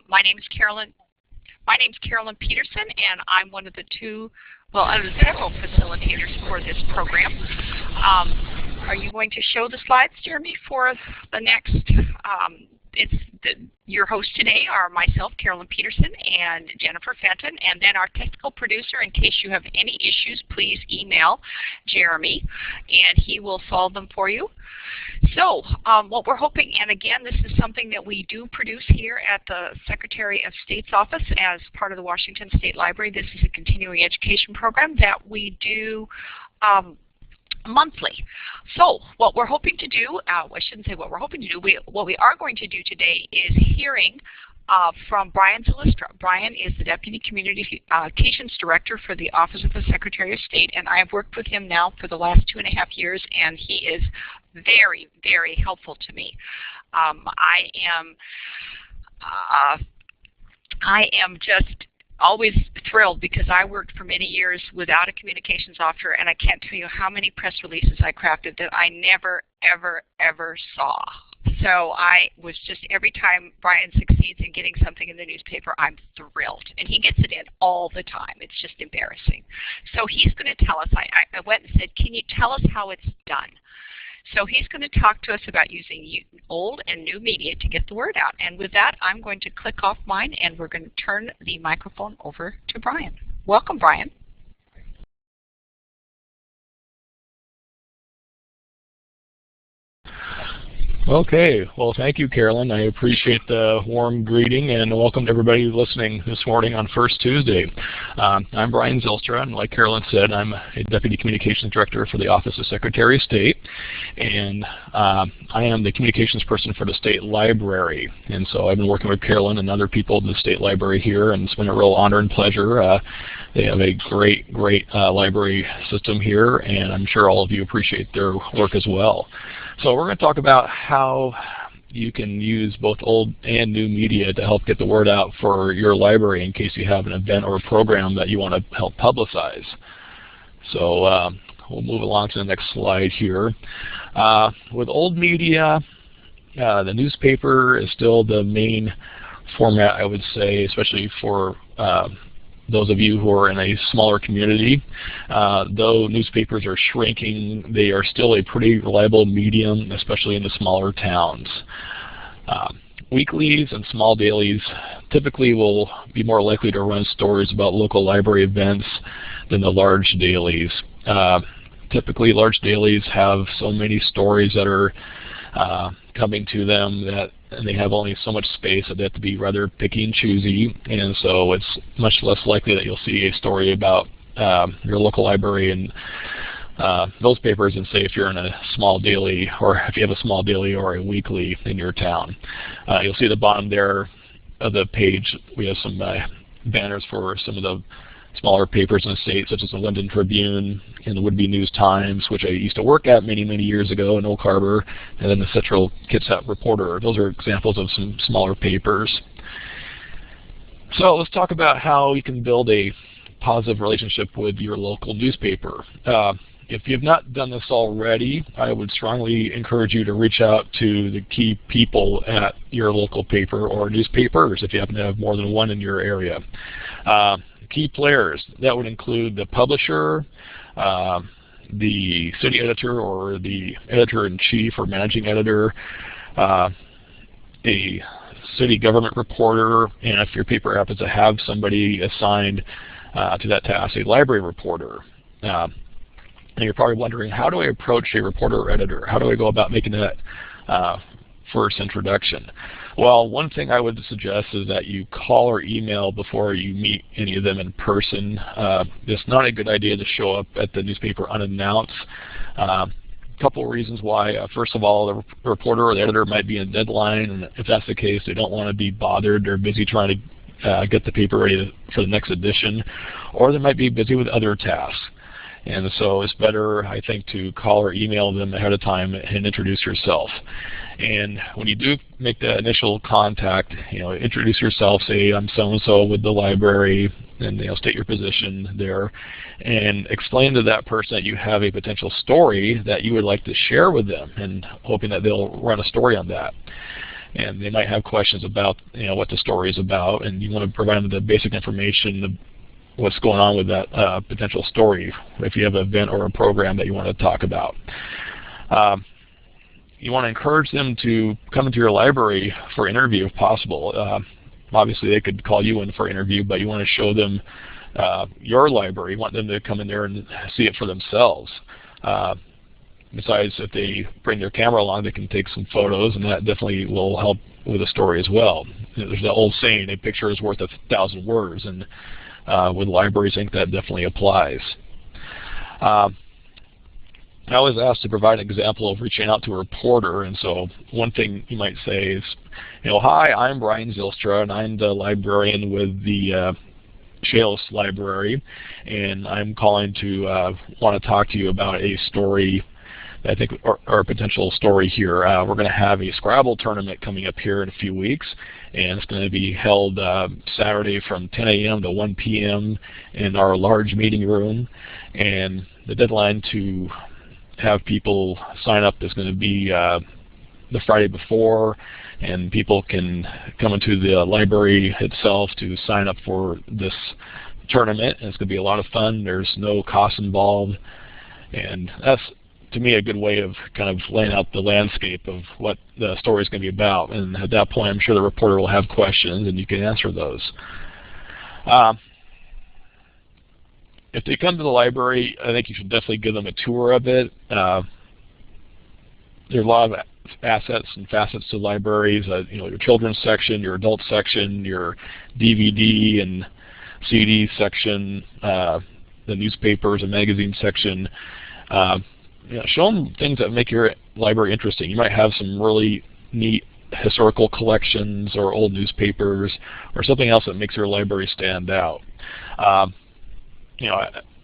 My name is Carolyn. My name is Carolyn Peterson, and I'm one of the several facilitators for this program. Are you going to show the slides, Jeremy, for the next? Your hosts today are myself, Carolyn Peterson, and Jennifer Fenton, and then our technical producer. In case you have any issues, please email Jeremy, and he will solve them for you. So what we're hoping, and again, this is something that we do produce here at the Secretary of State's office as part of the Washington State Library. This is a continuing education program that we do monthly. So what we're hoping to do, I shouldn't say what we're hoping to do, what we are going to do today is hearing from Brian Zylstra. Brian is the Deputy Communications Director for the Office of the Secretary of State, and I've worked with him now for the last 2.5 years, and he is very, very helpful to me. I am just always thrilled because I worked for many years without a communications officer, and I can't tell you how many press releases I crafted that I never, ever, ever saw. So I was just, every time Brian succeeds in getting something in the newspaper, I'm thrilled. And he gets it in all the time. It's just embarrassing. So he's going to tell us, I went and said, can you tell us how it's done? So he's going to talk to us about using old and new media to get the word out. And with that, I'm going to click off mine, and we're going to turn the microphone over to Brian. Welcome, Brian. Okay, well, thank you, Carolyn. I appreciate the warm greeting, and welcome to everybody listening this morning on First Tuesday. I'm Brian Zylstra, and like Carolyn said, I'm a Deputy Communications Director for the Office of Secretary of State, and I am the communications person for the State Library. And so I've been working with Carolyn and other people in the State Library here, and it's been a real honor and pleasure. They have a great library system here, and I'm sure all of you appreciate their work as well. So we're going to talk about how you can use both old and new media to help get the word out for your library in case you have an event or a program that you want to help publicize. So we'll move along to the next slide here. With old media, the newspaper is still the main format, I would say, especially for those of you who are in a smaller community. Though newspapers are shrinking, they are still a pretty reliable medium, especially in the smaller towns. Weeklies and small dailies typically will be more likely to run stories about local library events than the large dailies. Typically, large dailies have so many stories that are coming to them and they have only so much space that they have to be rather picky and choosy, and so it's much less likely that you'll see a story about your local library in those papers than, say, if you're in a small daily, or if you have a small daily or a weekly in your town. You'll see at the bottom there of the page we have some banners for some of the smaller papers in the state, such as the London Tribune and the Would-Be News Times, which I used to work at many years ago in Oak Harbor, and then the Central Kitsap Reporter. Those are examples of some smaller papers. So let's talk about how you can build a positive relationship with your local newspaper. If you've not done this already, I would strongly encourage you to reach out to the key people at your local paper or newspapers if you happen to have more than one in your area. Key players, that would include the publisher, the city editor or the editor-in-chief or managing editor, a city government reporter, and if your paper happens to have somebody assigned to that task, a library reporter. And you're probably wondering, how do I approach a reporter or editor? How do I go about making that first introduction? Well, one thing I would suggest is that you call or email before you meet any of them in person. It's not a good idea to show up at the newspaper unannounced. A couple of reasons why. First of all, the reporter or the editor might be in a deadline, and if that's the case, they don't want to be bothered. They're busy trying to get the paper ready for the next edition, or they might be busy with other tasks. And so it's better, I think, to call or email them ahead of time and introduce yourself. And when you do make the initial contact, introduce yourself, say, I'm so-and-so with the library, and state your position there, and explain to that person that you have a potential story that you would like to share with them, and hoping that they'll run a story on that. and they might have questions about what the story is about, and you want to provide them the basic information of what's going on with that potential story if you have an event or a program that you want to talk about. You want to encourage them to come into your library for interview if possible. Obviously, they could call you in for interview, but you want to show them your library. You want them to come in there and see it for themselves. Besides, if they bring their camera along, they can take some photos, and that definitely will help with the story as well. There's that old saying, a picture is worth 1,000 words, and with libraries, I think that definitely applies. I was asked to provide an example of reaching out to a reporter, and so one thing you might say is, hi, I'm Brian Zylstra, and I'm the librarian with the Shales Library, and I'm calling to want to talk to you about a story, I think, or a potential story here. We're going to have a Scrabble tournament coming up here in a few weeks, and it's going to be held Saturday from 10 a.m. to 1 p.m. in our large meeting room, and the deadline to have people sign up is going to be the Friday before, and people can come into the library itself to sign up for this tournament, and it's going to be a lot of fun. There's no cost involved, and that's, to me, a good way of kind of laying out the landscape of what the story is going to be about. And at that point, I'm sure the reporter will have questions, and you can answer those. If they come to the library, I think you should definitely give them a tour of it. There are a lot of assets and facets to libraries. Your children's section, your adult section, your DVD and CD section, the newspapers and magazine section. Show them things that make your library interesting. You might have some really neat historical collections or old newspapers or something else that makes your library stand out.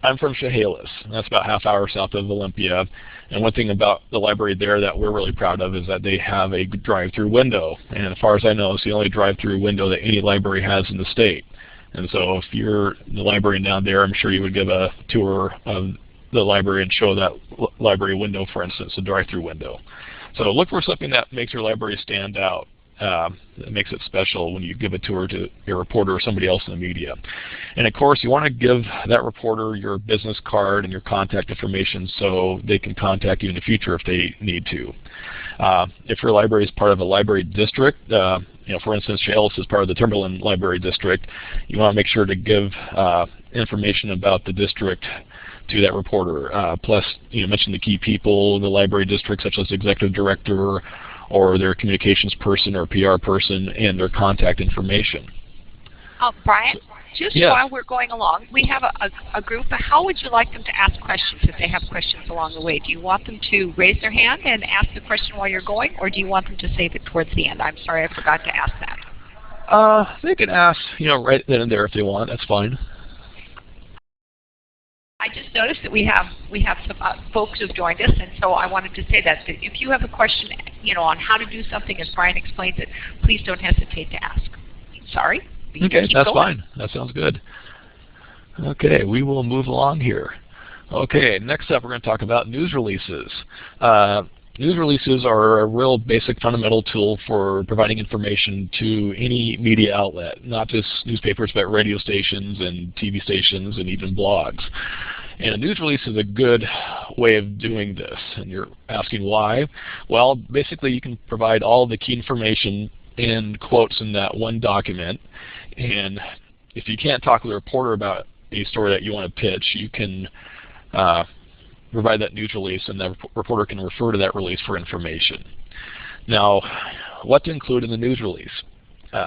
I'm from Chehalis, and that's about half hour south of Olympia, and one thing about the library there that we're really proud of is that they have a drive-through window, and as far as I know, it's the only drive-through window that any library has in the state. And so if you're the librarian down there, I'm sure you would give a tour of the library and show that library window, for instance, a drive-through window. So look for something that makes your library stand out, that makes it special when you give a tour to your reporter or somebody else in the media. And of course, you want to give that reporter your business card and your contact information so they can contact you in the future if they need to. If your library is part of a library district, for instance, Chehalis is part of the Timberland Library District, you want to make sure to give information about the district to that reporter. Plus, mention the key people in the library district, such as the executive director or their communications person or PR person, and their contact information. Brian, just yes. While we're going along, we have a group. How would you like them to ask questions if they have questions along the way? Do you want them to raise their hand and ask the question while you're going, or do you want them to save it towards the end? I'm sorry, I forgot to ask that. They can ask, right then and there if they want. That's fine. I just noticed that we have some folks who've joined us, and so I wanted to say that if you have a question, on how to do something as Brian explains it, please don't hesitate to ask. Sorry. Okay, that's fine. That sounds good. Okay, we will move along here. Okay, next up we're going to talk about news releases. News releases are a real basic fundamental tool for providing information to any media outlet, not just newspapers, but radio stations and TV stations and even blogs. And a news release is a good way of doing this. And you're asking why? Well, basically you can provide all the key information in quotes in that one document. And if you can't talk with a reporter about a story that you want to pitch, you can provide that news release, and the reporter can refer to that release for information. Now, what to include in the news release?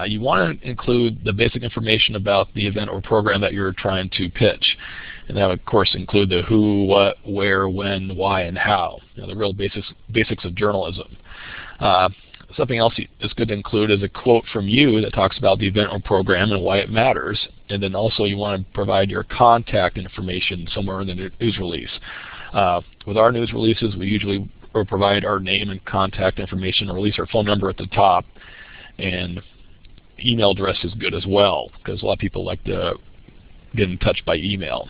You want to include the basic information about the event or program that you're trying to pitch. And that would, of course, include the who, what, where, when, why, and how. The real basics of journalism. Something else that's good to include is a quote from you that talks about the event or program and why it matters. And then also you want to provide your contact information somewhere in the news release. With our news releases, we usually provide our name and contact information, or at least our phone number at the top, and email address is good as well, because a lot of people like to get in touch by email.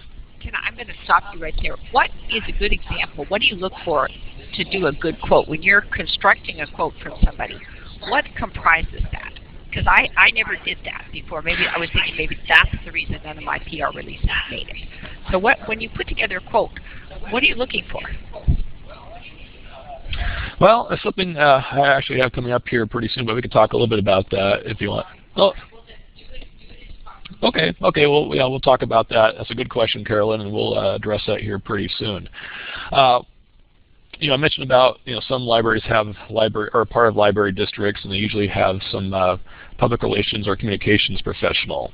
I'm going to stop you right there. What is a good example? What do you look for to do a good quote when you're constructing a quote from somebody? what comprises that? Because I never did that before. Maybe I was thinking maybe that's the reason none of my PR releases made it. So when you put together a quote, what are you looking for? Well, it's something I actually have coming up here pretty soon, but we can talk a little bit about that if you want. Oh. Okay. Well, yeah, we'll talk about that. That's a good question, Carolyn, and we'll address that here pretty soon. I mentioned about some libraries have library or part of library districts, and they usually have some public relations or communications professional.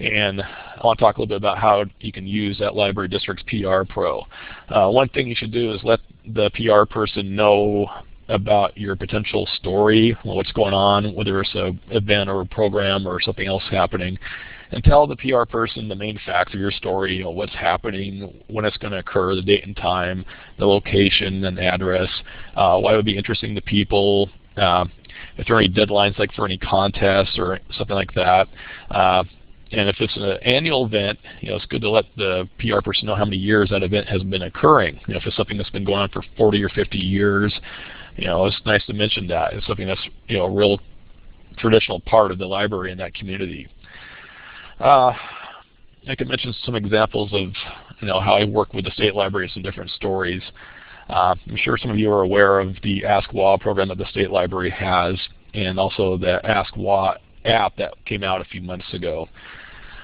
And I want to talk a little bit about how you can use that library district's PR Pro. One thing you should do is let the PR person know about your potential story, what's going on, whether it's an event or a program or something else happening, and tell the PR person the main facts of your story, what's happening, when it's going to occur, the date and time, the location and address, why it would be interesting to people, if there are any deadlines like for any contests or something like that. And if it's an annual event, it's good to let the PR person know how many years that event has been occurring. If it's something that's been going on for 40 or 50 years, it's nice to mention that. It's something that's a real traditional part of the library in that community. I can mention some examples of how I work with the state library and some different stories. I'm sure some of you are aware of the Ask WA program that the state library has, and also the Ask WA app that came out a few months ago.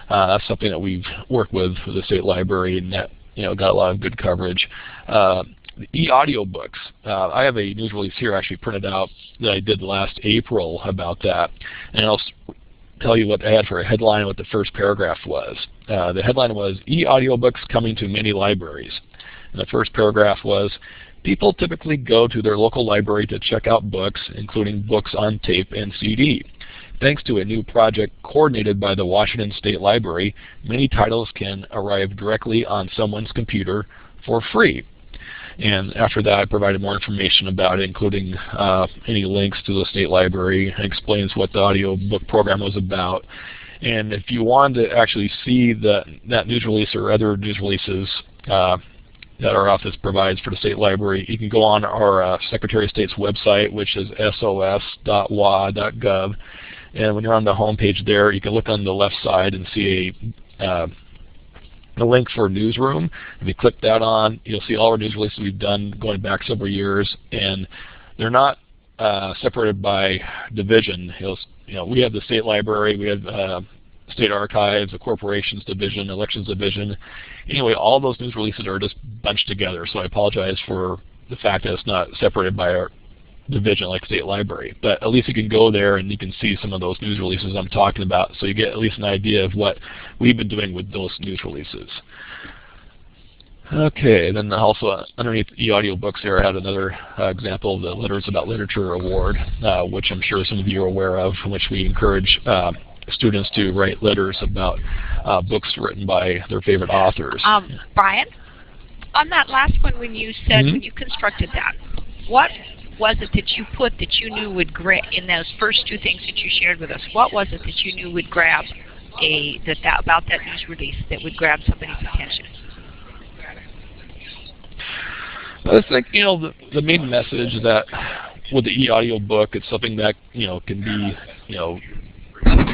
That's something that we've worked with the state library, and that got a lot of good coverage. The e-audio books. I have a news release here actually printed out that I did last April about that, and I'll tell you what I had for a headline and what the first paragraph was. The headline was, e-audiobooks coming to many libraries. And the first paragraph was, people typically go to their local library to check out books, including books on tape and CD. Thanks to a new project coordinated by the Washington State Library, many titles can arrive directly on someone's computer for free. And after that, I provided more information about it, including any links to the state library, and explains what the audiobook program was about. And if you want to actually see that news release or other news releases that our office provides for the state library, you can go on our Secretary of State's website, which is sos.wa.gov. And when you're on the home page there, you can look on the left side and see a link for Newsroom. If you click that on, you'll see all our news releases we've done going back several years, and they're not separated by division. We have the state library, we have state archives, the corporations division, elections division. Anyway, all those news releases are just bunched together, so I apologize for the fact that it's not separated by our division like state library. But at least you can go there and you can see some of those news releases I'm talking about, so you get at least an idea of what we've been doing with those news releases. Okay, then also underneath e-audiobooks here I had another example of the Letters About Literature Award, which I'm sure some of you are aware of, in which we encourage students to write letters about books written by their favorite authors. Brian, on that last one, when you said, when you constructed that, what was it that you put that you knew would grab, in those first two things that you shared with us, what was it that you knew would grab about that news release that would grab somebody's attention? I think, the main message is that with the e-audio book, it's something that, can be,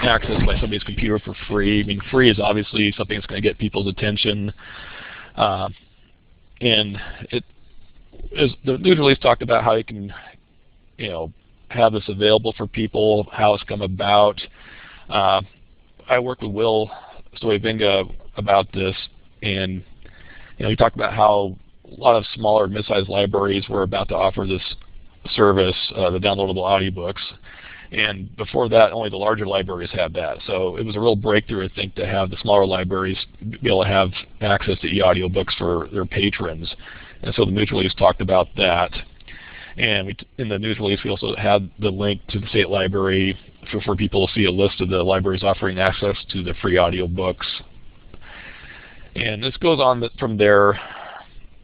accessed by somebody's computer for free. I mean, free is obviously something that's going to get people's attention. And the news release talked about how you can, have this available for people, how it's come about. I worked with Will Stoyvinga about this, and he talked about how a lot of smaller mid-sized libraries were about to offer this service, the downloadable audiobooks. And before that, only the larger libraries had that. So it was a real breakthrough, I think, to have the smaller libraries be able to have access to e-audiobooks for their patrons. And so the news release talked about that. And in the news release, we also had the link to the state library for people to see a list of the libraries offering access to the free audiobooks. And this goes on from there,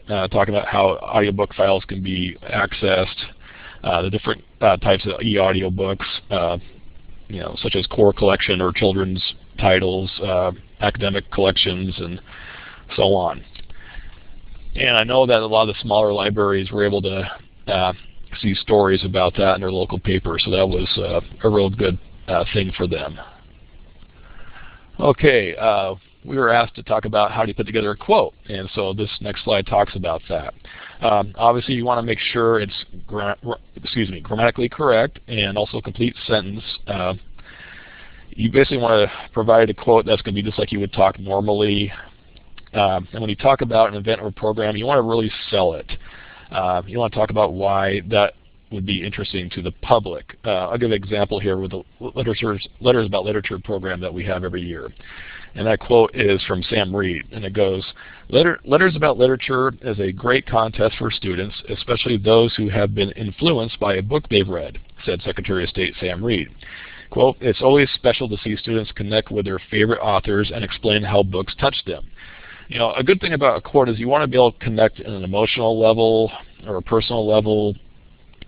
talking about how audiobook files can be accessed, the different types of e-audiobooks, such as core collection or children's titles, academic collections, and so on. And I know that a lot of the smaller libraries were able to see stories about that in their local paper. So that was a real good thing for them. Okay, we were asked to talk about how do you put together a quote, and so this next slide talks about that. Obviously, you want to make sure it's grammatically correct and also complete sentence. You basically want to provide a quote that's going to be just like you would talk normally. And when you talk about an event or program, you want to really sell it. You want to talk about why that would be interesting to the public. I'll give an example here with the Letters About Literature program that we have every year. And that quote is from Sam Reed, and it goes, Letters About Literature is a great contest for students, especially those who have been influenced by a book they've read, said Secretary of State Sam Reed. Quote, it's always special to see students connect with their favorite authors and explain how books touch them. You know, a good thing about a quote is you want to be able to connect at an emotional level or a personal level.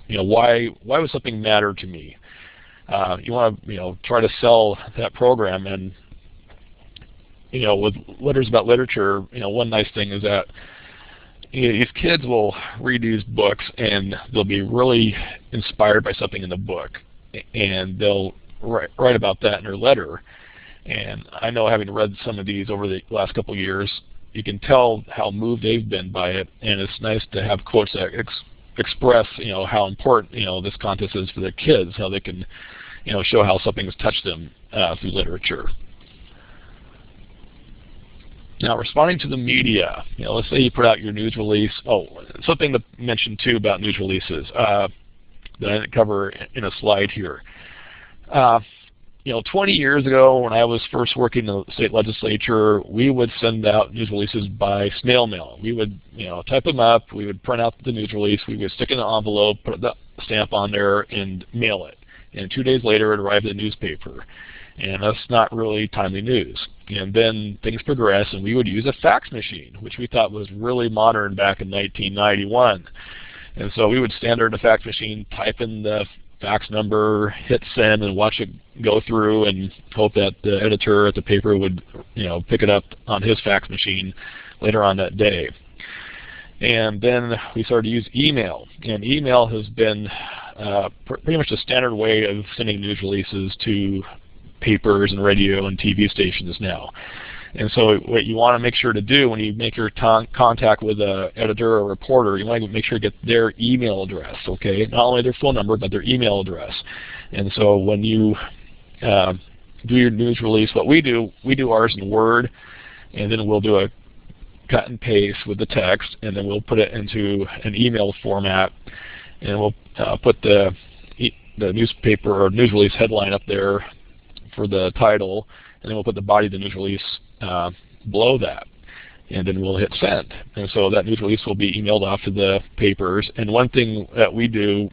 You know, why would something matter to me? You want to, try to sell that program. And, with Letters About Literature, one nice thing is that these kids will read these books and they'll be really inspired by something in the book, and they'll write about that in their letter. And I know, having read some of these over the last couple of years, you can tell how moved they've been by it, and it's nice to have quotes that express, how important, this contest is for their kids, how they can, show how something has touched them through literature. Now, responding to the media, let's say you put out your news release. Oh, something to mention too about news releases that I didn't cover in a slide here. 20 years ago, when I was first working in the state legislature, we would send out news releases by snail mail. We would, type them up. We would print out the news release. We would stick it in an envelope, put the stamp on there, and mail it. And 2 days later, it arrived at the newspaper. And that's not really timely news. And then things progressed, and we would use a fax machine, which we thought was really modern back in 1991. And so we would stand there at the fax machine, type in the fax number, hit send, and watch it go through, and hope that the editor at the paper would, pick it up on his fax machine later on that day. And then we started to use email, and email has been pretty much the standard way of sending news releases to papers and radio and TV stations now. And so what you want to make sure to do when you make your contact with an editor or reporter, you want to make sure to get their email address, okay? Not only their phone number, but their email address. And so when you do your news release, what we do ours in Word, and then we'll do a cut and paste with the text, and then we'll put it into an email format, and we'll put the newspaper or news release headline up there for the title, and then we'll put the body of the news release below that, and then we'll hit send. And so that news release will be emailed off to the papers. And one thing that we do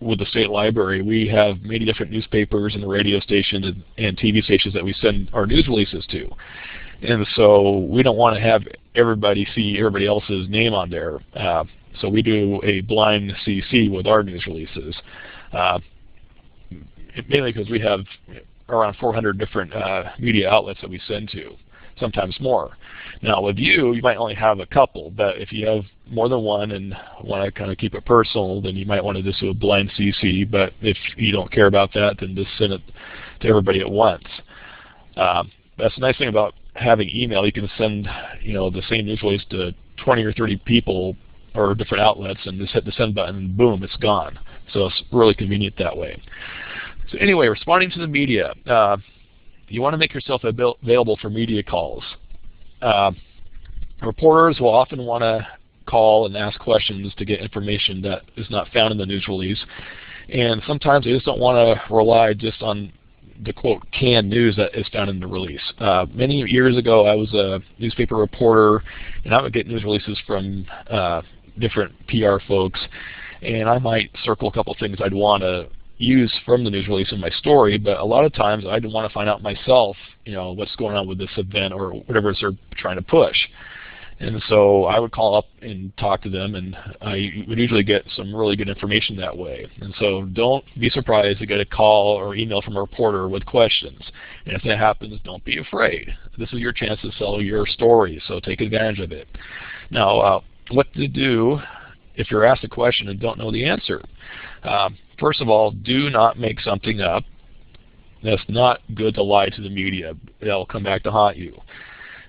with the state library, we have many different newspapers and radio stations and TV stations that we send our news releases to. And so we don't want to have everybody see everybody else's name on there. So we do a blind CC with our news releases, mainly because we have around 400 different media outlets that we send to, sometimes more. Now with you might only have a couple, but if you have more than one and want to kind of keep it personal, then you might want to just do a blind CC. But if you don't care about that, then just send it to everybody at once. That's the nice thing about having email. You can send the same news release to 20 or 30 people or different outlets, and just hit the send button, and boom, it's gone. So it's really convenient that way. So anyway, responding to the media, you want to make yourself available for media calls. Reporters will often want to call and ask questions to get information that is not found in the news release, and sometimes they just don't want to rely just on the quote canned news that is found in the release. Many years ago, I was a newspaper reporter, and I would get news releases from different PR folks, and I might circle a couple things I'd want to use from the news release in my story, but a lot of times I'd want to find out myself, what's going on with this event or whatever they're trying to push. And so I would call up and talk to them, and I would usually get some really good information that way. And so don't be surprised to get a call or email from a reporter with questions. And if that happens, don't be afraid. This is your chance to sell your story, so take advantage of it. Now, what to do if you're asked a question and don't know the answer. First of all, do not make something up. That's not good to lie to the media. That'll come back to haunt you.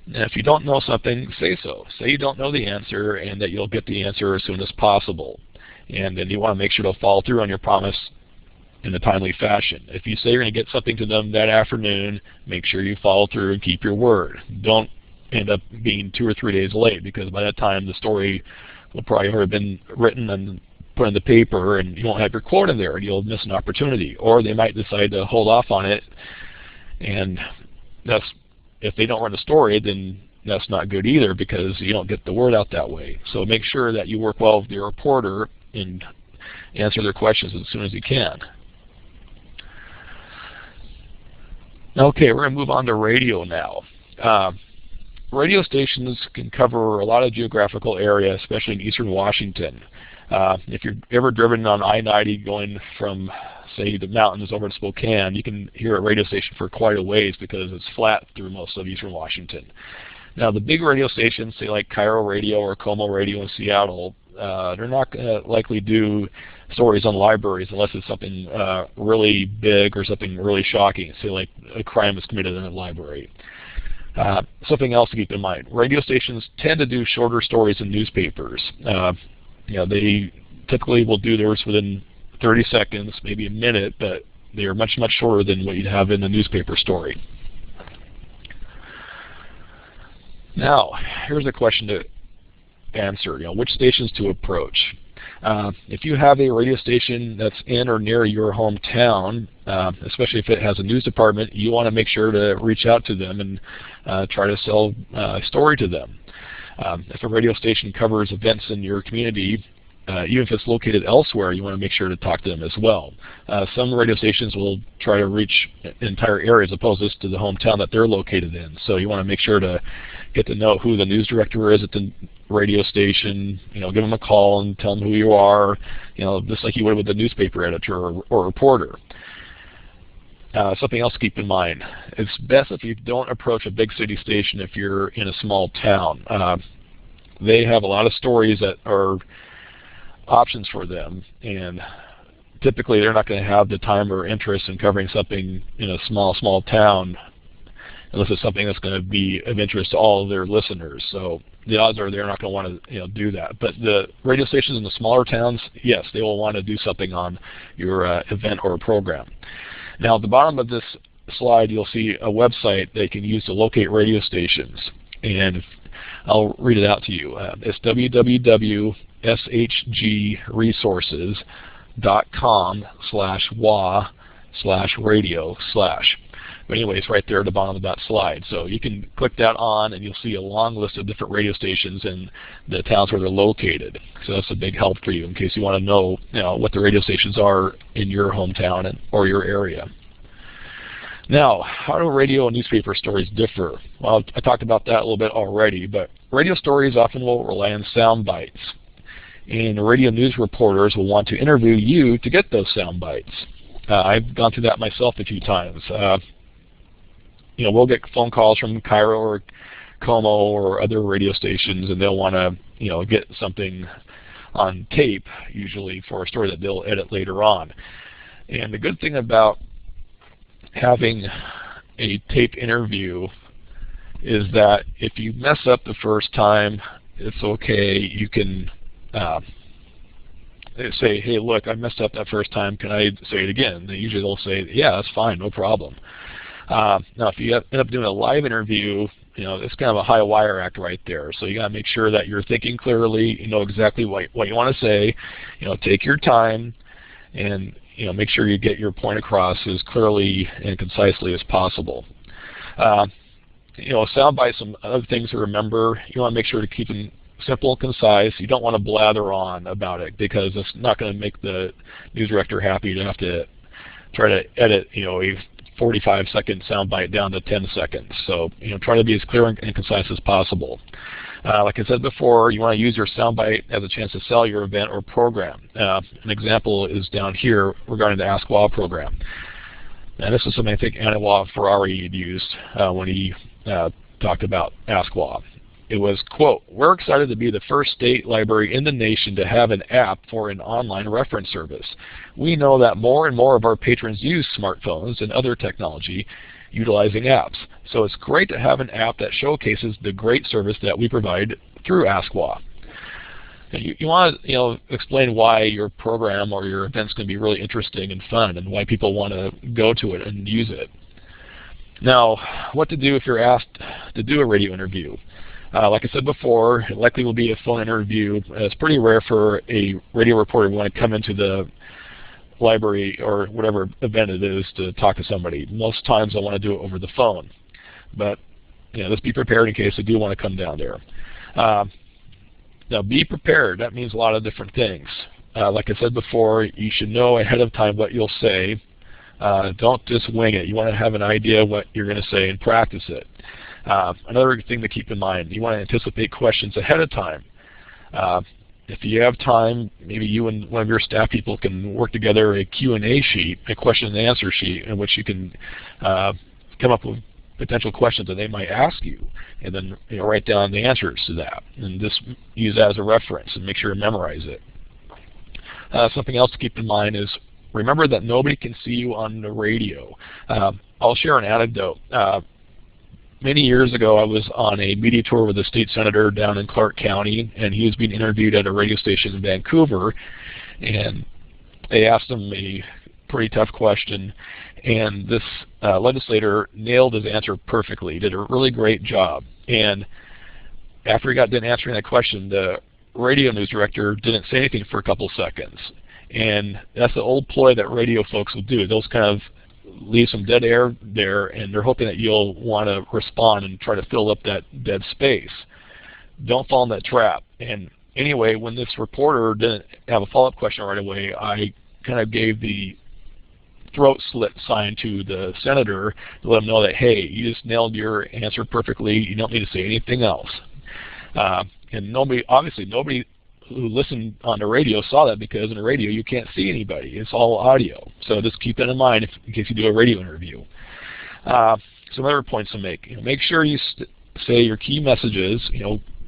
And if you don't know something, say so. Say you don't know the answer and that you'll get the answer as soon as possible. And then you want to make sure to follow through on your promise in a timely fashion. If you say you're going to get something to them that afternoon, make sure you follow through and keep your word. Don't end up being 2 or 3 days late, because by that time the story will probably have been written and put in the paper and you won't have your quote in there and you'll miss an opportunity. Or they might decide to hold off on it, and if they don't run the story, then that's not good either, because you don't get the word out that way. So make sure that you work well with your reporter and answer their questions as soon as you can. Okay, we're going to move on to radio now. Radio stations can cover a lot of geographical area, especially in eastern Washington. If you're ever driven on I-90 going from, say, the mountains over to Spokane, you can hear a radio station for quite a ways because it's flat through most of eastern Washington. Now, the big radio stations, say like Cairo Radio or Como Radio in Seattle, they're not going to likely do stories on libraries unless it's something really big or something really shocking, say like a crime is committed in a library. Something else to keep in mind: radio stations tend to do shorter stories than newspapers. They typically will do theirs within 30 seconds, maybe a minute, but they are much, much shorter than what you'd have in a newspaper story. Now, here's a question to answer. Which stations to approach? If you have a radio station that's in or near your hometown, especially if it has a news department, you want to make sure to reach out to them and try to sell a story to them. If a radio station covers events in your community, even if it's located elsewhere, you want to make sure to talk to them as well. Some radio stations will try to reach entire areas opposed to the hometown that they're located in. So you want to make sure to get to know who the news director is at the radio station. Give them a call and tell them who you are. Just like you would with a newspaper editor or reporter. Something else to keep in mind: it's best if you don't approach a big city station if you're in a small town. They have a lot of stories that are options for them, and typically they're not going to have the time or interest in covering something in a small town unless it's something that's going to be of interest to all of their listeners. So the odds are they're not going to want to do that. But the radio stations in the smaller towns, yes, they will want to do something on your event or program. Now, at the bottom of this slide, you'll see a website they can use to locate radio stations, and I'll read it out to you. It's www.shgresources.com/wa/radio/. But anyways, right there at the bottom of that slide. So you can click that on and you'll see a long list of different radio stations in the towns where they're located. So that's a big help for you in case you want to know, what the radio stations are in your hometown or your area. Now, how do radio and newspaper stories differ? Well, I talked about that a little bit already, but radio stories often will rely on sound bites. And radio news reporters will want to interview you to get those sound bites. I've gone through that myself a few times. We'll get phone calls from Cairo or Como or other radio stations, and they'll want to, get something on tape, usually for a story that they'll edit later on. And the good thing about having a tape interview is that if you mess up the first time, it's okay. You can say, hey, look, I messed up that first time. Can I say it again? They usually they'll say, yeah, that's fine, no problem. Now, if you end up doing a live interview, it's kind of a high wire act right there. So you got to make sure that you're thinking clearly, you know exactly what you want to say. Take your time and make sure you get your point across as clearly and concisely as possible. Sound bites, some other things to remember. You want to make sure to keep them simple and concise. You don't want to blather on about it because it's not going to make the news director happy to have to try to edit, a 45-second soundbite down to 10 seconds. So, try to be as clear and concise as possible. Like I said before, you want to use your soundbite as a chance to sell your event or program. An example is down here regarding the Ask WA program. And this is something I think Anwar Ferrari had used when he talked about Ask WA. it was, quote, "We're excited to be the first state library in the nation to have an app for an online reference service. We know that more and more of our patrons use smartphones and other technology utilizing apps. So it's great to have an app that showcases the great service that we provide through AskWA." You want to explain why your program or your event's going to be really interesting and fun and why people want to go to it and use it. Now, what to do if you're asked to do a radio interview. Like I said before, it likely will be a phone interview. It's pretty rare for a radio reporter to want to come into the library or whatever event it is to talk to somebody. Most times I want to do it over the phone. But just be prepared in case they do want to come down there. Now, be prepared. That means a lot of different things. Like I said before, you should know ahead of time what you'll say. Don't just wing it. You want to have an idea what you're going to say and practice it. Another thing to keep in mind, you want to anticipate questions ahead of time. If you have time, maybe you and one of your staff people can work together a Q&A sheet, a question and answer sheet, in which you can come up with potential questions that they might ask you, and then write down the answers to that, and just use that as a reference and make sure to memorize it. Something else to keep in mind is remember that nobody can see you on the radio. I'll share an anecdote. Many years ago, I was on a media tour with a state senator down in Clark County, and he was being interviewed at a radio station in Vancouver, and they asked him a pretty tough question, and this legislator nailed his answer perfectly. He did a really great job. And after he got done answering that question, the radio news director didn't say anything for a couple seconds. And that's the old ploy that radio folks will do. Those kind of leave some dead air there, and they're hoping that you'll want to respond and try to fill up that dead space. Don't fall in that trap. And anyway, when this reporter didn't have a follow-up question right away, I kind of gave the throat slit sign to the senator to let him know that, hey, you just nailed your answer perfectly. You don't need to say anything else. And obviously nobody who listened on the radio saw that, because in the radio you can't see anybody. It's all audio. So just keep that in mind in case you do a radio interview. Some other points to make. Make sure you say your key messages.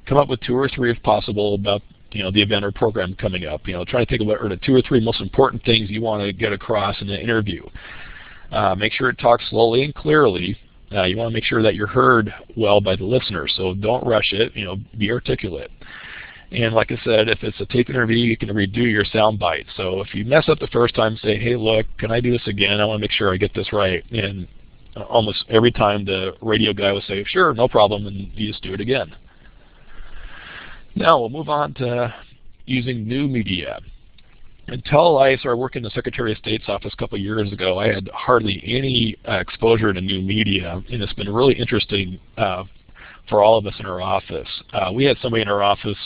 Come up with 2 or 3 if possible about the event or program coming up. Try to think about the 2 or 3 most important things you want to get across in the interview. Make sure it talks slowly and clearly. You want to make sure that you're heard well by the listener, so don't rush it. Be articulate. And like I said, if it's a tape interview, you can redo your sound bites. So if you mess up the first time, say, hey, look, can I do this again? I want to make sure I get this right. And almost every time the radio guy will say, sure, no problem, and you just do it again. Now we'll move on to using new media. Until I started working in the Secretary of State's office a couple of years ago, I had hardly any exposure to new media, and it's been really interesting for all of us in our office. We had somebody in our office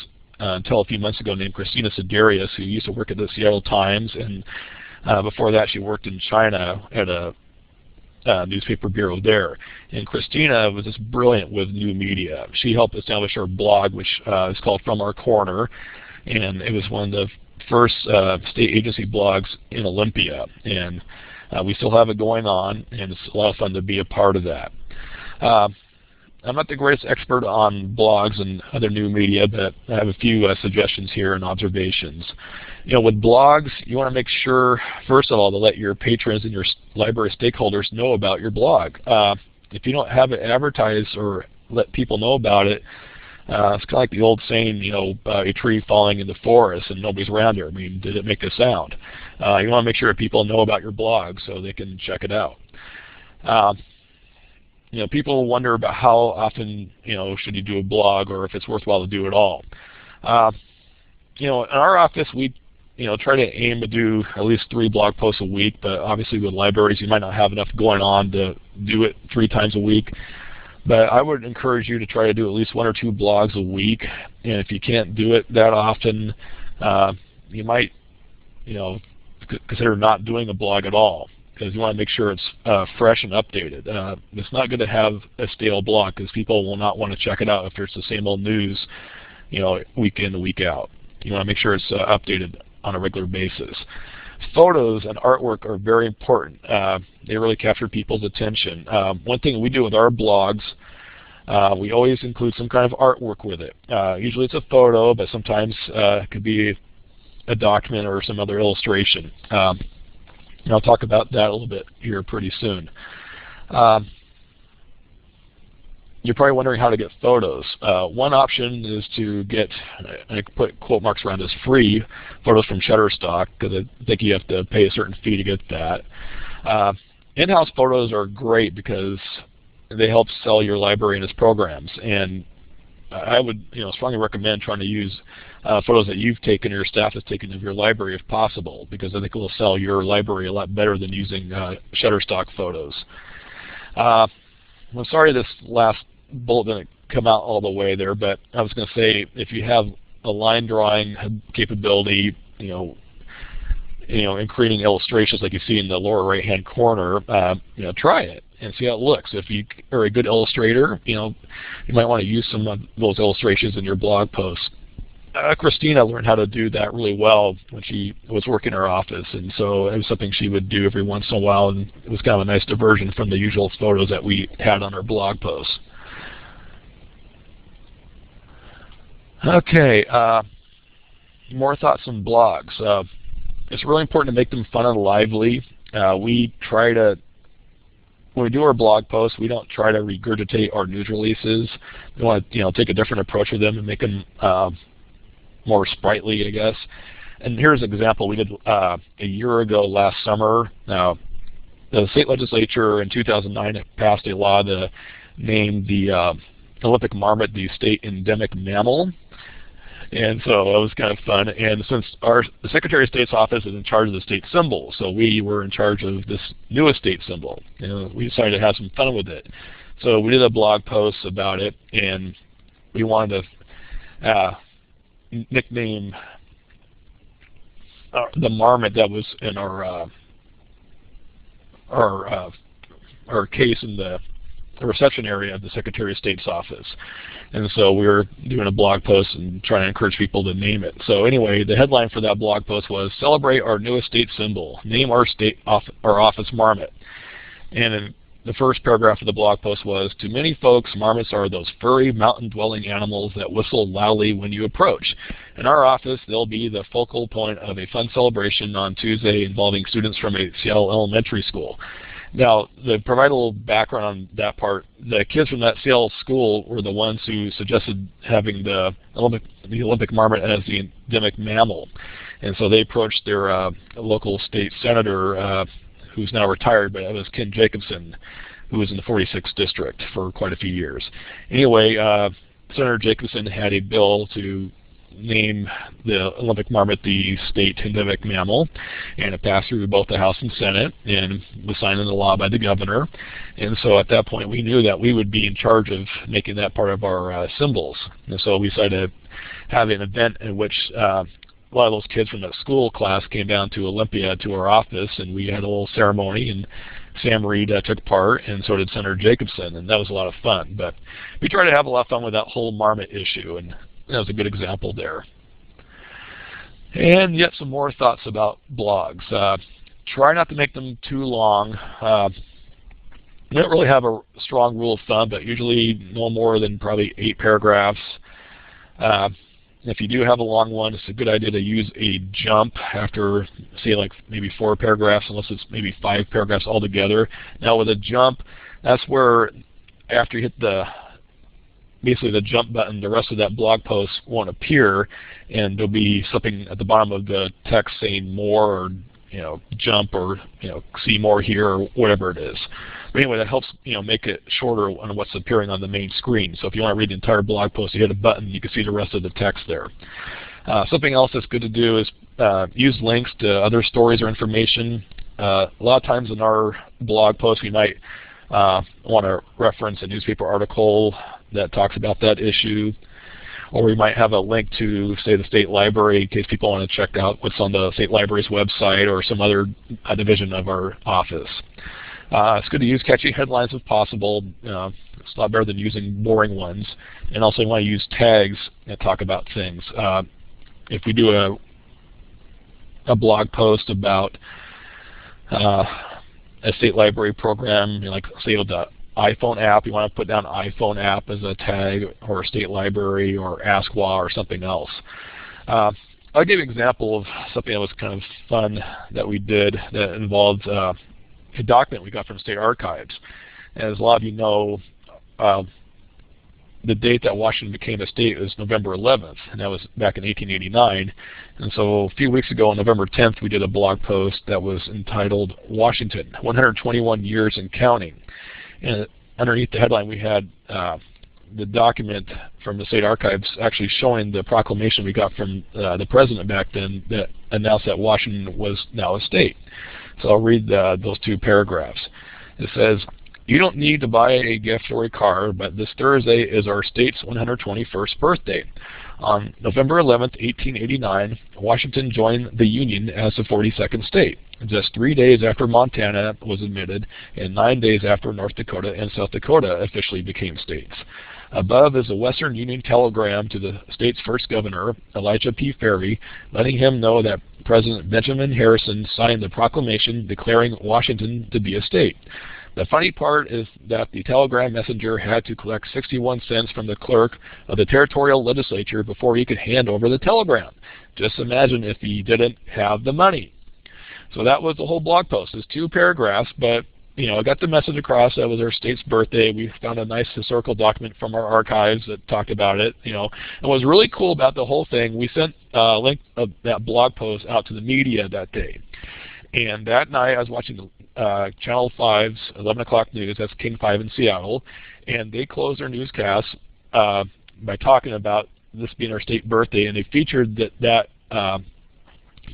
until a few months ago named Christina Sidarius, who used to work at the Seattle Times, and before that she worked in China at a newspaper bureau there. And Christina was just brilliant with new media. She helped establish our blog, which is called From Our Corner, and it was one of the first state agency blogs in Olympia. And we still have it going on, and it's a lot of fun to be a part of that. I'm not the greatest expert on blogs and other new media, but I have a few suggestions here and observations. With blogs, you want to make sure, first of all, to let your patrons and your library stakeholders know about your blog. If you don't have it advertised or let people know about it, it's kind of like the old saying, a tree falling in the forest and nobody's around there. I mean, did it make a sound? You want to make sure that people know about your blog so they can check it out. People wonder about how often, should you do a blog, or if it's worthwhile to do it all. In our office, we, try to aim to do at least 3 blog posts a week, but obviously with libraries, you might not have enough going on to do it 3 times a week. But I would encourage you to try to do at least 1 or 2 blogs a week, and if you can't do it that often, you might, consider not doing a blog at all, because you want to make sure it's fresh and updated. It's not good to have a stale blog, because people will not want to check it out if it's the same old news, week in and week out. You want to make sure it's updated on a regular basis. Photos and artwork are very important. They really capture people's attention. One thing we do with our blogs, We always include some kind of artwork with it. Usually it's a photo, but sometimes it could be a document or some other illustration. And I'll talk about that a little bit here pretty soon. You're probably wondering how to get photos. One option is to get, I put quote marks around this, free photos from Shutterstock, because I think you have to pay a certain fee to get that. In-house photos are great because they help sell your library and its programs. And I would strongly recommend trying to use photos that you've taken or your staff has taken of your library if possible, because I think it will sell your library a lot better than using Shutterstock photos. I'm sorry this last bullet didn't come out all the way there, but I was going to say, if you have a line drawing capability, in creating illustrations like you see in the lower right-hand corner, try it and see how it looks. If you are a good illustrator, you might want to use some of those illustrations in your blog posts. Christina learned how to do that really well when she was working in her office, and so it was something she would do every once in a while, and it was kind of a nice diversion from the usual photos that we had on our blog posts. Okay, more thoughts on blogs. It's really important to make them fun and lively. When we do our blog posts, we don't try to regurgitate our news releases. We want to take a different approach with them and make them more sprightly, I guess. And here's an example we did a year ago last summer. Now, the state legislature in 2009 passed a law to name the Olympic marmot the state endemic mammal. And so it was kind of fun. And since the Secretary of State's office is in charge of the state symbol, so we were in charge of this newest state symbol. We decided to have some fun with it. So we did a blog post about it, and we wanted to nickname the marmot that was in our case in the reception area of the Secretary of State's office. And so we were doing a blog post and trying to encourage people to name it. So anyway, the headline for that blog post was, "Celebrate our newest state symbol. Name our office marmot." And in the first paragraph of the blog post was, "To many folks, marmots are those furry, mountain-dwelling animals that whistle loudly when you approach. In our office, they'll be the focal point of a fun celebration on Tuesday involving students from a Seattle elementary school." Now, to provide a little background on that part, the kids from that Seattle school were the ones who suggested having the Olympic marmot as the endemic mammal. And so they approached their local state senator, who's now retired, but it was Ken Jacobson, who was in the 46th district for quite a few years. Anyway, Senator Jacobson had a bill to name the Olympic marmot the state endemic mammal, and it passed through both the House and Senate and was signed into law by the governor. And so at that point we knew that we would be in charge of making that part of our symbols. And so we decided to have an event in which a lot of those kids from that school class came down to Olympia to our office, and we had a little ceremony, and Sam Reed took part, and so did Senator Jacobson, and that was a lot of fun. But we tried to have a lot of fun with that whole marmot issue, and that was a good example there. And yet some more thoughts about blogs. Try not to make them too long. We don't really have a strong rule of thumb, but usually no more than probably 8 paragraphs. If you do have a long one, it's a good idea to use a jump after, say, like maybe 4 paragraphs, unless it's maybe 5 paragraphs altogether. Now with a jump, that's where after you hit basically the jump button, the rest of that blog post won't appear, and there'll be something at the bottom of the text saying more, or jump, or see more here, or whatever it is. But anyway, that helps make it shorter on what's appearing on the main screen. So if you want to read the entire blog post, you hit a button, you can see the rest of the text there. Something else that's good to do is use links to other stories or information. A lot of times in our blog posts, we might want to reference a newspaper article that talks about that issue, or we might have a link to, say, the state library in case people want to check out what's on the state library's website or some other division of our office. It's good to use catchy headlines if possible. It's a lot better than using boring ones. And also you want to use tags that talk about things. If we do a blog post about a state library program, like say iPhone app, you want to put down iPhone app as a tag, or state library, or AskWA, or something else. I'll give you an example of something that was kind of fun that we did that involved a document we got from state archives. As a lot of you know, the date that Washington became a state was November 11th, and that was back in 1889. And so a few weeks ago, on November 10th, we did a blog post that was entitled Washington, 121 Years and Counting. And underneath the headline, we had the document from the state archives actually showing the proclamation we got from the president back then that announced that Washington was now a state. So I'll read those two paragraphs. It says, "You don't need to buy a gift or a card, but this Thursday is our state's 121st birthday. On November 11th, 1889, Washington joined the Union as the 42nd state, just 3 days after Montana was admitted and 9 days after North Dakota and South Dakota officially became states. Above is a Western Union telegram to the state's first governor, Elijah P. Ferry, letting him know that President Benjamin Harrison signed the proclamation declaring Washington to be a state. The funny part is that the telegram messenger had to collect 61 cents from the clerk of the territorial legislature before he could hand over the telegram. Just imagine if he didn't have the money." So that was the whole blog post. It's 2 paragraphs, but I got the message across. That was our state's birthday. We found a nice historical document from our archives that talked about it. And what was really cool about the whole thing, we sent a link of that blog post out to the media that day. And that night, I was watching Channel 5's 11 o'clock news. That's King 5 in Seattle. And they closed their newscast by talking about this being our state birthday. And they featured that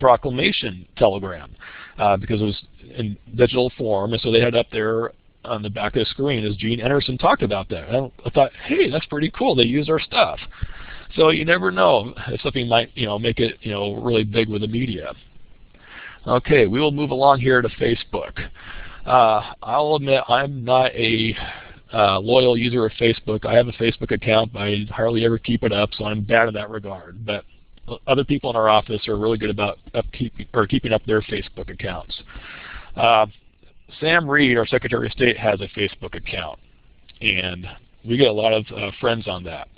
proclamation telegram because it was in digital form. And so they had up there on the back of the screen as Gene Anderson talked about that. And I thought, hey, that's pretty cool. They use our stuff. So you never know if something might make it really big with the media. Okay, we will move along here to Facebook. I'll admit I'm not a loyal user of Facebook. I have a Facebook account, but I hardly ever keep it up, so I'm bad in that regard. But other people in our office are really good about keeping up their Facebook accounts. Sam Reed, our Secretary of State, has a Facebook account, and we get a lot of friends on that.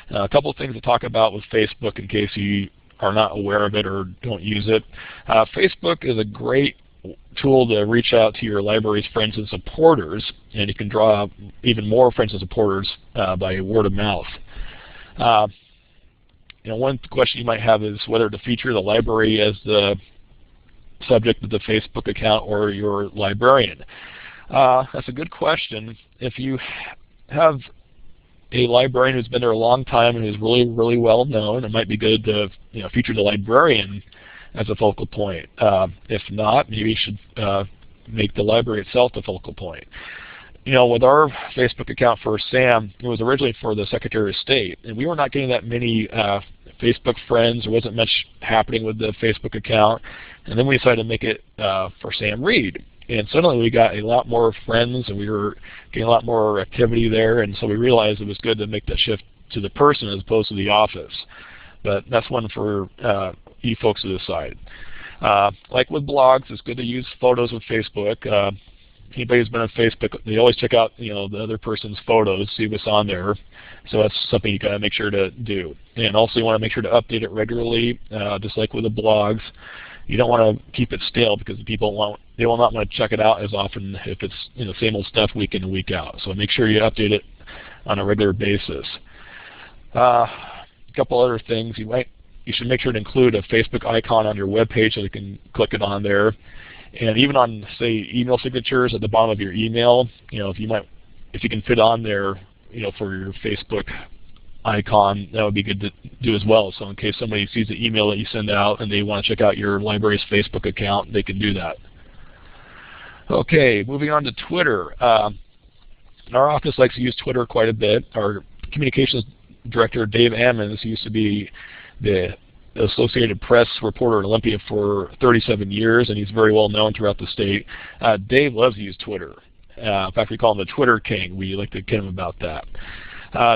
A couple of things to talk about with Facebook in case you are not aware of it or don't use it. Facebook is a great tool to reach out to your library's friends and supporters, and you can draw even more friends and supporters by word of mouth. One question you might have is whether to feature the library as the subject of the Facebook account or your librarian. That's a good question. If you have a librarian who's been there a long time and is really, really well known, it might be good to feature the librarian as a focal point. If not, maybe you should make the library itself the focal point. With our Facebook account for Sam, it was originally for the Secretary of State, and we were not getting that many Facebook friends. There wasn't much happening with the Facebook account, and then we decided to make it for Sam Reed. And suddenly we got a lot more friends, and we were getting a lot more activity there, and so we realized it was good to make that shift to the person as opposed to the office. But that's one for you folks to decide. Like with blogs, it's good to use photos with Facebook. Anybody who's been on Facebook, they always check out the other person's photos, see what's on there. So that's something you gotta make sure to do. And also you want to make sure to update it regularly, just like with the blogs. You don't want to keep it stale because people will not want to check it out as often if it's same old stuff week in and week out. So make sure you update it on a regular basis. A couple other things, you should make sure to include a Facebook icon on your web page so you can click it on there. And even on, say, email signatures at the bottom of your email, if you can fit on there, for your Facebook icon, that would be good to do as well. So in case somebody sees the email that you send out and they want to check out your library's Facebook account, they can do that. Okay, moving on to Twitter. Our office likes to use Twitter quite a bit. Our communications director, Dave Ammons, used to be the Associated Press reporter at Olympia for 37 years, and he's very well known throughout the state. Dave loves to use Twitter. In fact, we call him the Twitter King. We like to kid him about that.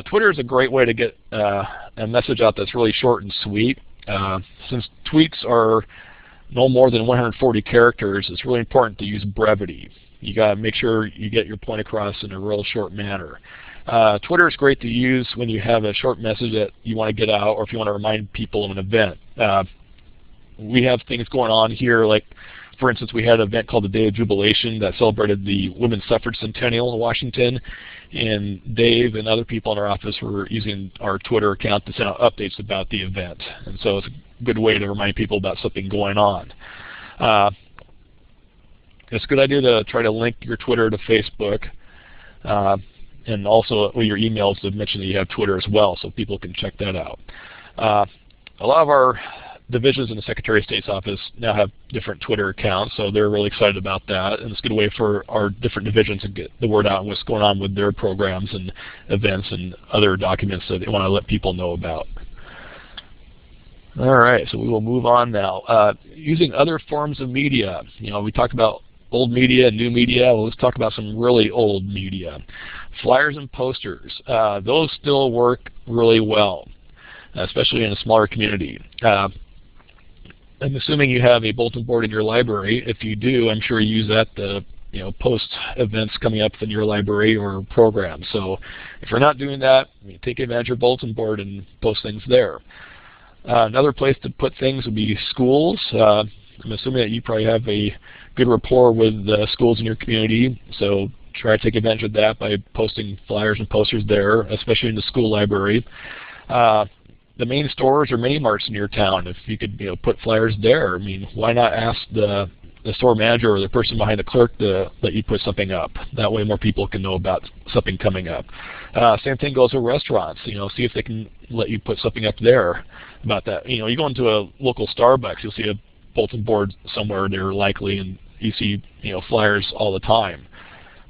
Twitter is a great way to get a message out that's really short and sweet. Since tweets are no more than 140 characters, it's really important to use brevity. You got to make sure you get your point across in a real short manner. Twitter is great to use when you have a short message that you want to get out, or if you want to remind people of an event. We have things going on here, like, for instance, we had an event called the Day of Jubilation that celebrated the Women's Suffrage Centennial in Washington, and Dave and other people in our office were using our Twitter account to send out updates about the event. And so it's a good way to remind people about something going on. It's a good idea to try to link your Twitter to Facebook, and also your emails to mention that you have Twitter as well, so people can check that out. A lot of our divisions in the Secretary of State's office now have different Twitter accounts, so they're really excited about that, and it's a good way for our different divisions to get the word out on what's going on with their programs and events and other documents that they want to let people know about. All right, so we will move on now. Using other forms of media. We talked about old media and new media. Well, let's talk about some really old media. Flyers and posters. Those still work really well, especially in a smaller community. I'm assuming you have a bulletin board in your library. If you do, I'm sure you use that to post events coming up in your library or program. So if you're not doing that, take advantage of your bulletin board and post things there. Another place to put things would be schools. I'm assuming that you probably have a good rapport with the schools in your community, so try to take advantage of that by posting flyers and posters there, especially in the school library. The main stores or mini marts in your town, if you could put flyers there, why not ask the store manager or the person behind the clerk to let you put something up? That way more people can know about something coming up. Same thing goes with restaurants. See if they can let you put something up there about that. You go into a local Starbucks, you'll see a bulletin board somewhere there likely, and you see flyers all the time.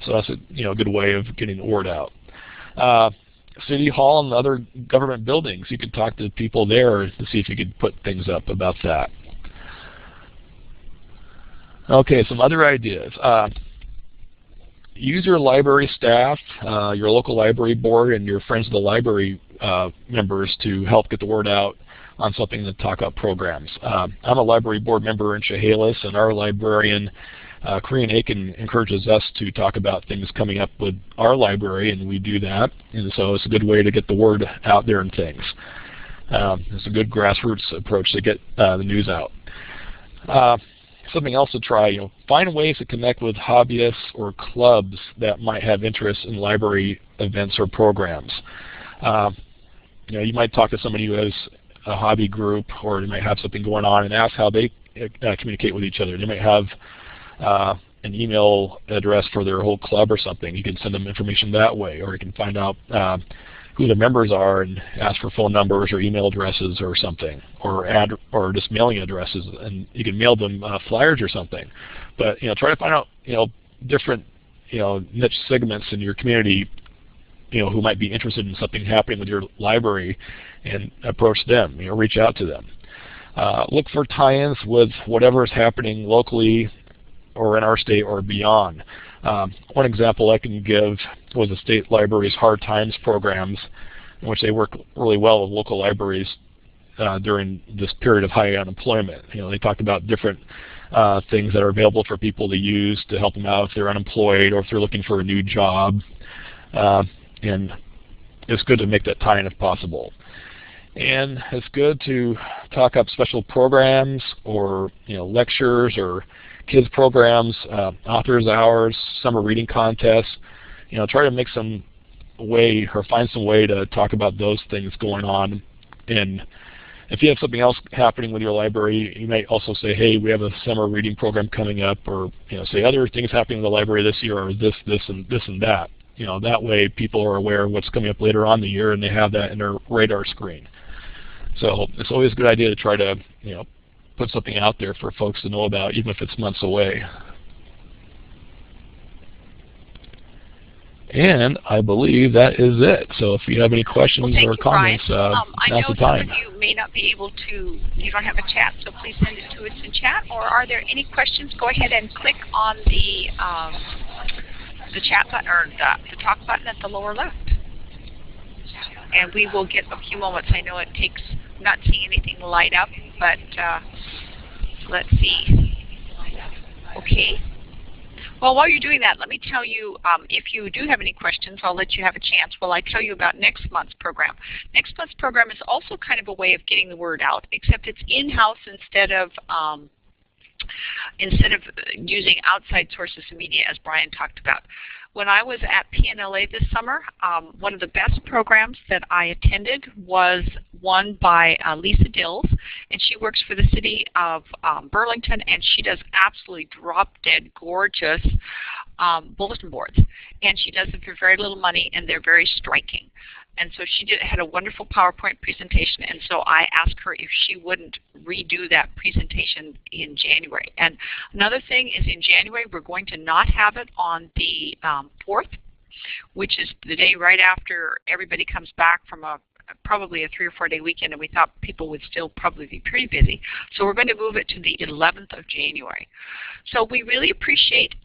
So that's a good way of getting the word out. City Hall and other government buildings, you could talk to people there to see if you could put things up about that. Okay, some other ideas. Use your library staff, your local library board, and your friends of the library members to help get the word out on something to talk about programs. I'm a library board member in Chehalis, and our librarian, Korean Aiken, encourages us to talk about things coming up with our library, and we do that. And so it's a good way to get the word out there and things. It's a good grassroots approach to get the news out. Something else to try, find ways to connect with hobbyists or clubs that might have interest in library events or programs. You might talk to somebody who has a hobby group, or you might have something going on and ask how they communicate with each other. They might have an email address for their whole club or something. You can send them information that way, or you can find out who the members are and ask for phone numbers or email addresses or something, or just mailing addresses, and you can mail them flyers or something. But try to find out different niche segments in your community who might be interested in something happening with your library, and approach them. Reach out to them. Look for tie-ins with whatever is happening locally or in our state or beyond. One example I can give was the state library's Hard Times programs, in which they work really well with local libraries during this period of high unemployment. They talked about different things that are available for people to use to help them out if they're unemployed or if they're looking for a new job. And it's good to make that tie-in if possible. And it's good to talk up special programs or lectures or kids programs, authors hours, summer reading contests. Try to make some way or find some way to talk about those things going on. And if you have something else happening with your library, you might also say, hey, we have a summer reading program coming up, or say other things happening in the library this year, or this and that. That way people are aware of what's coming up later on in the year, and they have that in their radar screen. So it's always a good idea to try to put something out there for folks to know about, even if it's months away. And I believe that is it. So if you have any questions or comments, now's the time. I know some of you may not be able to, you don't have a chat, so please send it to us in chat. Or are there any questions? Go ahead and click on the chat button, or the talk button at the lower left. And we will get a few moments. I know it takes, I'm not seeing anything light up, but let's see. Okay. Well, while you're doing that, let me tell you, if you do have any questions, I'll let you have a chance while I tell you about next month's program. Next month's program is also kind of a way of getting the word out, except it's in-house instead of using outside sources of media, as Brian talked about. When I was at PNLA this summer, one of the best programs that I attended was one by Lisa Dills, and she works for the city of Burlington, and she does absolutely drop-dead gorgeous bulletin boards. And she does them for very little money, and they're very striking. And so she had a wonderful PowerPoint presentation, and so I asked her if she wouldn't redo that presentation in January. And another thing is, in January, we're going to not have it on the 4th, which is the day right after everybody comes back from probably a 3 or 4 day weekend, and we thought people would still probably be pretty busy. So we're going to move it to the 11th of January. So we really appreciate,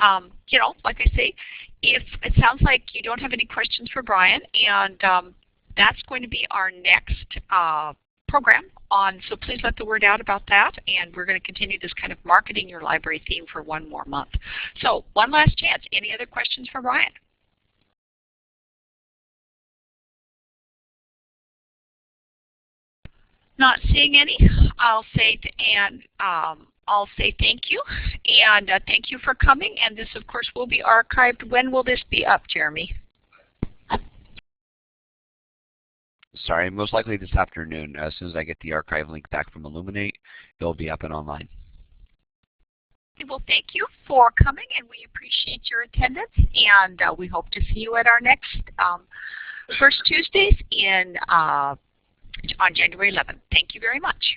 you know, like I say, if it sounds like you don't have any questions for Brian, and that's going to be our next program on, so please let the word out about that, and we're going to continue this kind of marketing your library theme for one more month. So one last chance. Any other questions for Brian? Not seeing any. I'll say thank you, and thank you for coming. And this, of course, will be archived. When will this be up, Jeremy? Sorry, most likely this afternoon. As soon as I get the archive link back from Illuminate, it'll be up and online. Well, thank you for coming, and we appreciate your attendance. And we hope to see you at our next first Tuesdays on January 11th. Thank you very much.